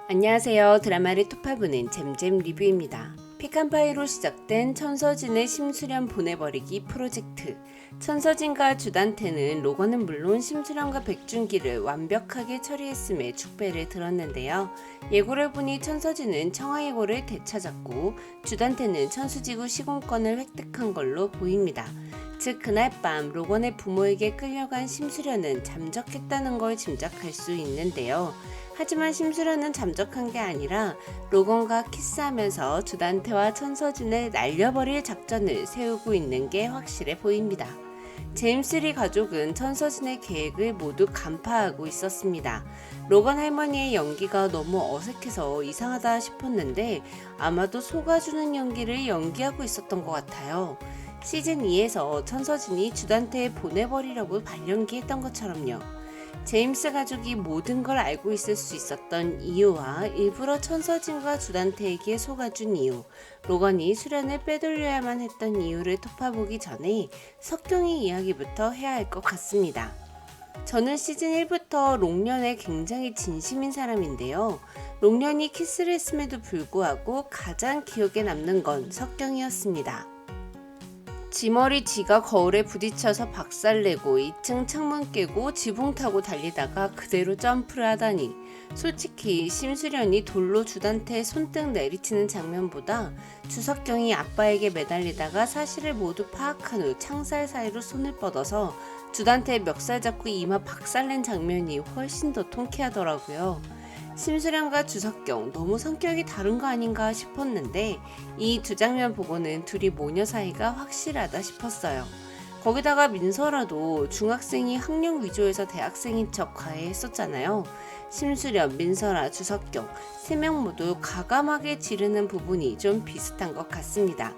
안녕하세요. 드라마를 토파보는 잼잼 리뷰입니다. 피칸파이로 시작된 천서진의 심수련 보내버리기 프로젝트. 천서진과 주단태는 로건은 물론 심수련과 백준기를 완벽하게 처리했음에 축배를 들었는데요. 예고를 보니 천서진은 청하예고를 되찾았고 주단태는 천수지구 시공권을 획득한 걸로 보입니다. 즉 그날 밤 로건의 부모에게 끌려간 심수련은 잠적했다는 걸 짐작할 수 있는데요. 하지만 심수련은 잠적한 게 아니라 로건과 키스하면서 주단태와 천서진을 날려버릴 작전을 세우고 있는 게 확실해 보입니다. 제임스 리 가족은 천서진의 계획을 모두 간파하고 있었습니다. 로건 할머니의 연기가 너무 어색해서 이상하다 싶었는데 아마도 속아주는 연기를 연기하고 있었던 것 같아요. 시즌2에서 천서진이 주단태에 보내버리려고 발연기했던 것처럼요. 제임스 가족이 모든 걸 알고 있을 수 있었던 이유와 일부러 천서진과 주단태에게 속아준 이유, 로건이 수련을 빼돌려야만 했던 이유를 토파보기 전에 석경의 이야기부터 해야 할 것 같습니다. 저는 시즌 1부터 롱년에 굉장히 진심인 사람인데요. 롱년이 키스를 했음에도 불구하고 가장 기억에 남는 건 석경이었습니다. 지머리 지가 거울에 부딪혀서 박살내고 2층 창문 깨고 지붕 타고 달리다가 그대로 점프를 하다니, 솔직히 심수련이 돌로 주단태의 손등 내리치는 장면보다 주석경이 아빠에게 매달리다가 사실을 모두 파악한 후 창살 사이로 손을 뻗어서 주단태의 멱살 잡고 이마 박살낸 장면이 훨씬 더 통쾌하더라고요. 심수련과 주석경 너무 성격이 다른 거 아닌가 싶었는데 이 두 장면 보고는 둘이 모녀 사이가 확실하다 싶었어요. 거기다가 민설아도 중학생이 학력 위조해서 대학생인 척 과외했었잖아요. 심수련, 민설아, 주석경 3명 모두 가감하게 지르는 부분이 좀 비슷한 것 같습니다.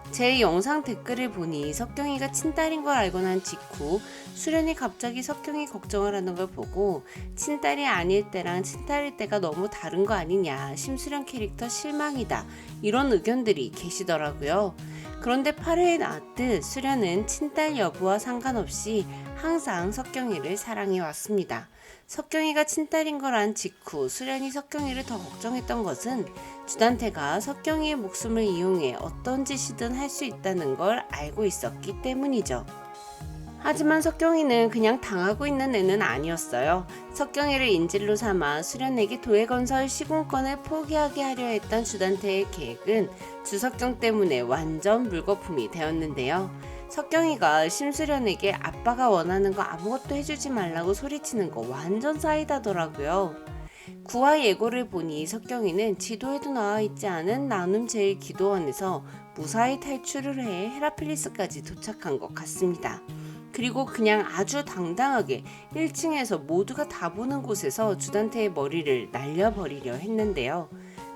제 영상 댓글을 보니 석경이가 친딸인 걸 알고 난 직후 수련이 갑자기 석경이 걱정을 하는 걸 보고 친딸이 아닐 때랑 친딸일 때가 너무 다른 거 아니냐, 심수련 캐릭터 실망이다, 이런 의견들이 계시더라고요. 그런데 8회에 나왔듯 수련은 친딸 여부와 상관없이 항상 석경이를 사랑해 왔습니다. 석경이가 친딸인 걸 안 직후 수련이 석경이를 더 걱정했던 것은 주단태가 석경이의 목숨을 이용해 어떤 짓이든 할 수 있다는 걸 알고 있었기 때문이죠. 하지만 석경이는 그냥 당하고 있는 애는 아니었어요. 석경이를 인질로 삼아 수련에게 도해건설 시공권을 포기하게 하려 했던 주단태의 계획은 주석경 때문에 완전 물거품이 되었는데요. 석경이가 심수련에게 아빠가 원하는 거 아무것도 해주지 말라고 소리치는 거 완전 사이다더라고요. 구화 예고를 보니 석경이는 지도에도 나와있지 않은 나눔 제1기도원에서 무사히 탈출을 해 헤라필리스까지 도착한 것 같습니다. 그리고 그냥 아주 당당하게 1층에서 모두가 다 보는 곳에서 주단태의 머리를 날려버리려 했는데요.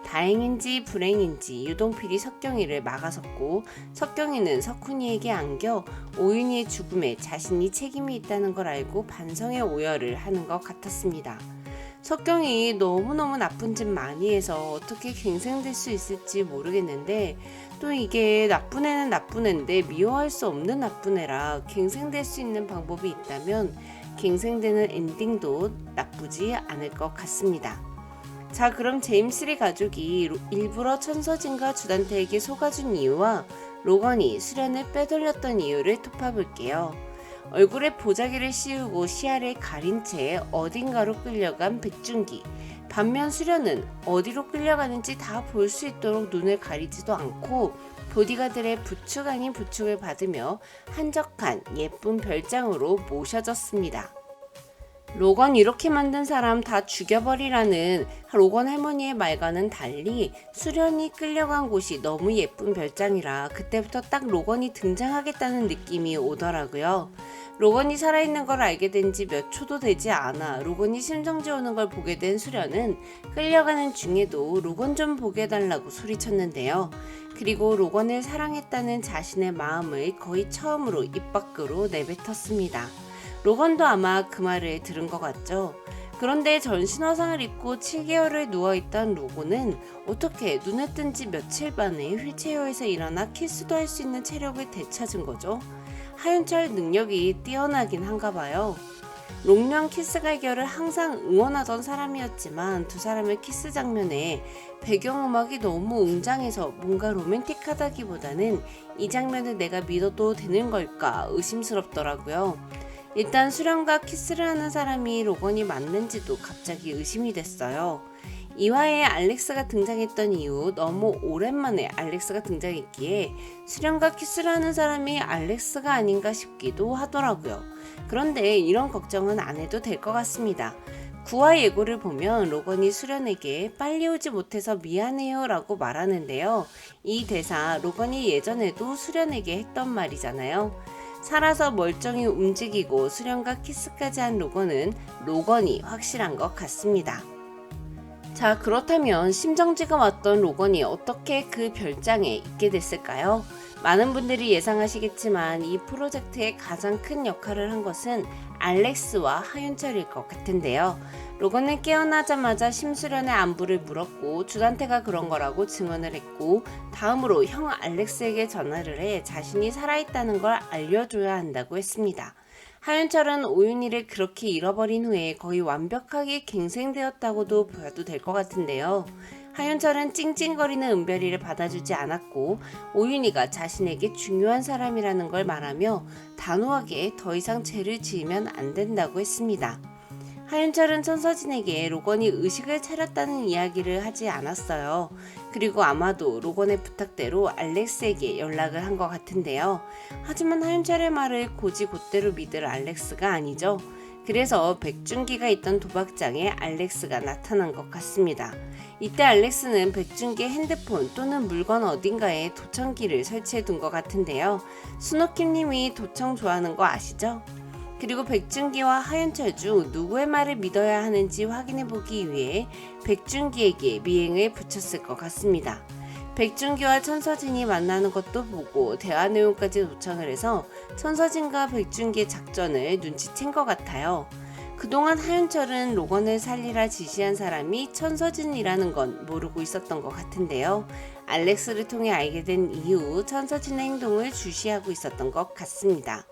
다행인지 불행인지 유동필이 석경이를 막아섰고 석경이는 석훈이에게 안겨 오윤희의 죽음에 자신이 책임이 있다는 걸 알고 반성의 오열을 하는 것 같았습니다. 석경이 너무너무 나쁜 짓 많이 해서 어떻게 갱생될 수 있을지 모르겠는데 또 이게 나쁜 애는 나쁜 애인데 미워할 수 없는 나쁜 애라 갱생될 수 있는 방법이 있다면 갱생되는 엔딩도 나쁘지 않을 것 같습니다. 자, 그럼 제임스 리 가족이 일부러 천서진과 주단태에게 속아준 이유와 로건이 수련을 빼돌렸던 이유를 토파볼게요. 얼굴에 보자기를 씌우고 시야를 가린 채 어딘가로 끌려간 백준기. 반면 수련은 어디로 끌려가는지 다 볼 수 있도록 눈을 가리지도 않고 보디가들의 부축 아닌 부축을 받으며 한적한 예쁜 별장으로 모셔졌습니다. 로건 이렇게 만든 사람 다 죽여버리라는 로건 할머니의 말과는 달리 수련이 끌려간 곳이 너무 예쁜 별장이라 그때부터 딱 로건이 등장하겠다는 느낌이 오더라고요. 로건이 살아있는 걸 알게 된 지 몇 초도 되지 않아 로건이 심정지 오는 걸 보게 된 수련은 끌려가는 중에도 로건 좀 보게 해달라고 소리쳤는데요. 그리고 로건을 사랑했다는 자신의 마음을 거의 처음으로 입 밖으로 내뱉었습니다. 로건도 아마 그 말을 들은 것 같죠. 그런데 전신 화상을 입고 7개월을 누워있던 로건은 어떻게 눈에 뜬 지 며칠 만에 휠체어에서 일어나 키스도 할 수 있는 체력을 되찾은 거죠. 하윤철 능력이 뛰어나긴 한가 봐요. 롱런 키스 갈결을 항상 응원하던 사람이었지만 두 사람의 키스 장면에 배경음악이 너무 웅장해서 뭔가 로맨틱하다기보다는 이 장면을 내가 믿어도 되는 걸까 의심스럽더라고요. 일단 수련과 키스를 하는 사람이 로건이 맞는지도 갑자기 의심이 됐어요. 2화에 알렉스가 등장했던 이후 너무 오랜만에 알렉스가 등장했기에 수련과 키스를 하는 사람이 알렉스가 아닌가 싶기도 하더라고요. 그런데 이런 걱정은 안 해도 될 것 같습니다. 9화 예고를 보면 로건이 수련에게 빨리 오지 못해서 미안해요 라고 말하는데요. 이 대사 로건이 예전에도 수련에게 했던 말이잖아요. 살아서 멀쩡히 움직이고 수련과 키스까지 한 로건은 로건이 확실한 것 같습니다. 자, 그렇다면 심정지가 왔던 로건이 어떻게 그 별장에 있게 됐을까요? 많은 분들이 예상하시겠지만 이 프로젝트의 가장 큰 역할을 한 것은 알렉스와 하윤철일 것 같은데요. 로건은 깨어나자마자 심수련의 안부를 물었고 주단태가 그런 거라고 증언을 했고 다음으로 형 알렉스에게 전화를 해 자신이 살아있다는 걸 알려줘야 한다고 했습니다. 하윤철은 오윤희를 그렇게 잃어버린 후에 거의 완벽하게 갱생되었다고도 보여도 될 것 같은데요. 하윤철은 찡찡거리는 은별이를 받아주지 않았고 오윤희가 자신에게 중요한 사람이라는 걸 말하며 단호하게 더 이상 죄를 지으면 안 된다고 했습니다. 하윤철은 천서진에게 로건이 의식을 차렸다는 이야기를 하지 않았어요. 그리고 아마도 로건의 부탁대로 알렉스에게 연락을 한 것 같은데요. 하지만 하윤철의 말을 곧이곧대로 믿을 알렉스가 아니죠. 그래서 백준기가 있던 도박장에 알렉스가 나타난 것 같습니다. 이때 알렉스는 백준기의 핸드폰 또는 물건 어딘가에 도청기를 설치해 둔 것 같은데요. 순옥킴님이 도청 좋아하는 거 아시죠? 그리고 백준기와 하윤철 중 누구의 말을 믿어야 하는지 확인해보기 위해 백준기에게 미행을 붙였을 것 같습니다. 백준기와 천서진이 만나는 것도 보고 대화 내용까지 도청을 해서 천서진과 백준기의 작전을 눈치챈 것 같아요. 그동안 하윤철은 로건을 살리라 지시한 사람이 천서진이라는 건 모르고 있었던 것 같은데요. 알렉스를 통해 알게 된 이후 천서진의 행동을 주시하고 있었던 것 같습니다.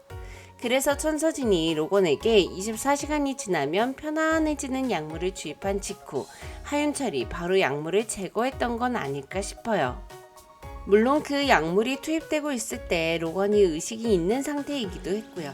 그래서 천서진이 로건에게 24시간이 지나면 편안해지는 약물을 주입한 직후 하윤철이 바로 약물을 제거했던 건 아닐까 싶어요. 물론 그 약물이 투입되고 있을 때 로건이 의식이 있는 상태이기도 했고요.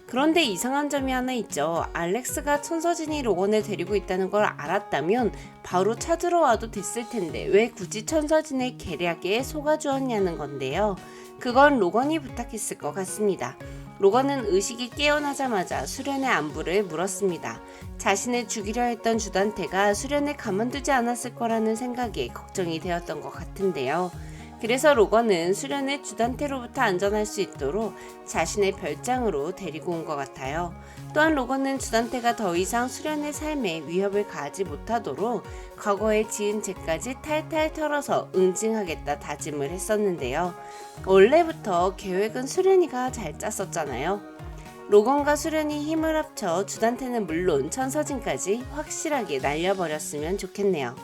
그런데 이상한 점이 하나 있죠. 알렉스가 천서진이 로건을 데리고 있다는 걸 알았다면 바로 찾으러 와도 됐을 텐데 왜 굳이 천서진의 계략에 속아주었냐는 건데요. 그건 로건이 부탁했을 것 같습니다. 로건은 의식이 깨어나자마자 수련의 안부를 물었습니다. 자신을 죽이려 했던 주단태가 수련을 가만두지 않았을 거라는 생각에 걱정이 되었던 것 같은데요. 그래서 로건은 수련을 주단태로부터 안전할 수 있도록 자신의 별장으로 데리고 온 것 같아요. 또한 로건은 주단태가 더 이상 수련의 삶에 위협을 가하지 못하도록 과거에 지은 죄까지 탈탈 털어서 응징하겠다 다짐을 했었는데요. 원래부터 계획은 수련이가 잘 짰었잖아요. 로건과 수련이 힘을 합쳐 주단태는 물론 천서진까지 확실하게 날려버렸으면 좋겠네요.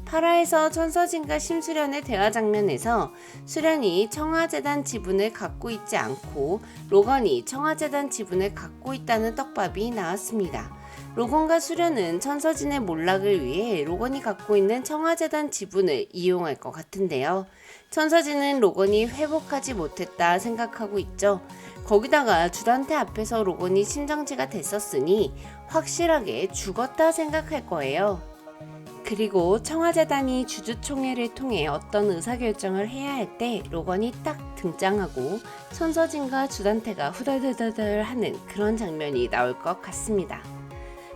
8화에서 천서진과 심수련의 대화 장면에서 수련이 청와재단 지분을 갖고 있지 않고 로건이 청와재단 지분을 갖고 있다는 떡밥이 나왔습니다. 로건과 수련은 천서진의 몰락을 위해 로건이 갖고 있는 청와재단 지분을 이용할 것 같은데요. 천서진은 로건이 회복하지 못했다 생각하고 있죠. 거기다가 주단태 앞에서 로건이 심정지가 됐었으니 확실하게 죽었다 생각할 거예요. 그리고 청와재단이 주주총회를 통해 어떤 의사결정을 해야 할 때 로건이 딱 등장하고 천서진과 주단태가 후덜덜덜 하는 그런 장면이 나올 것 같습니다.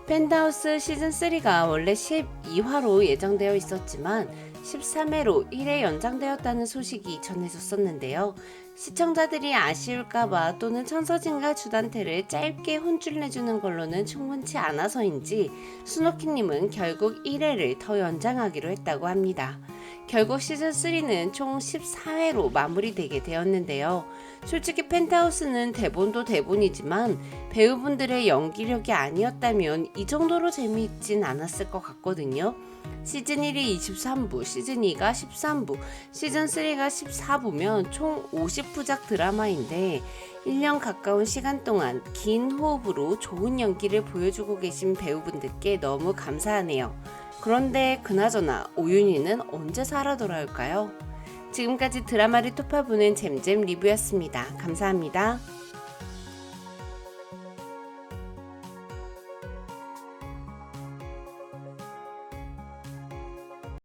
펜트하우스 시즌3가 원래 12화로 예정되어 있었지만 13회로 1회 연장되었다는 소식이 전해졌었는데요. 시청자들이 아쉬울까봐 또는 천서진과 주단태를 짧게 혼쭐 내주는 걸로는 충분치 않아서인지 순옥희님은 결국 1회를 더 연장하기로 했다고 합니다. 결국 시즌3는 총 14회로 마무리되게 되었는데요. 솔직히 펜트하우스는 대본도 대본이지만 배우분들의 연기력이 아니었다면 이 정도로 재미있진 않았을 것 같거든요. 시즌1이 23부, 시즌2가 13부, 시즌3가 14부면 총 50부작 드라마인데 1년 가까운 시간 동안 긴 호흡으로 좋은 연기를 보여주고 계신 배우분들께 너무 감사하네요. 그런데 그나저나 오윤희는 언제 살아 돌아올까요? 지금까지 드라마를 톱파보는 잼잼 리뷰였습니다. 감사합니다.